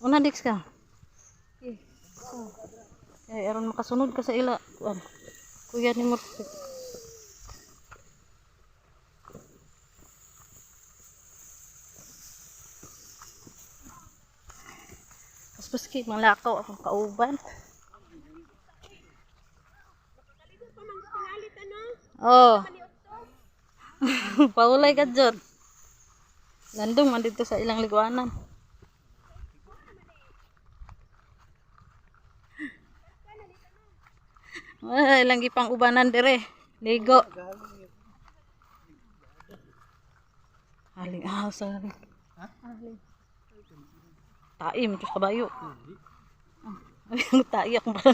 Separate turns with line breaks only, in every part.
Una Dix ka. Okay. Oh. Aron makasunod ka sa ila. Kuya ni mo. Paski malakaw akong kauban. Oh. Paulay ka jud. Landong man dito sa ilang liguanan. Ilang gipang ubanan dire. Ligo. Aling asa. Ha? Taim terus kabayo. Ang taiyak ba na?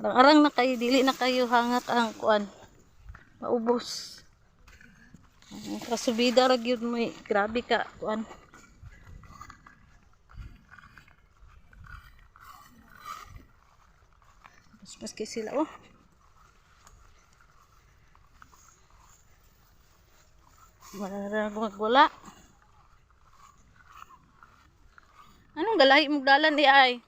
Arang-arang na kayo, dili na kayo hangat ang kuan. Maubos. Kasubida ra gyud mo, grabe ka kuan. Maski sila oh. Magwala. Anong galahi mo dalan di ay?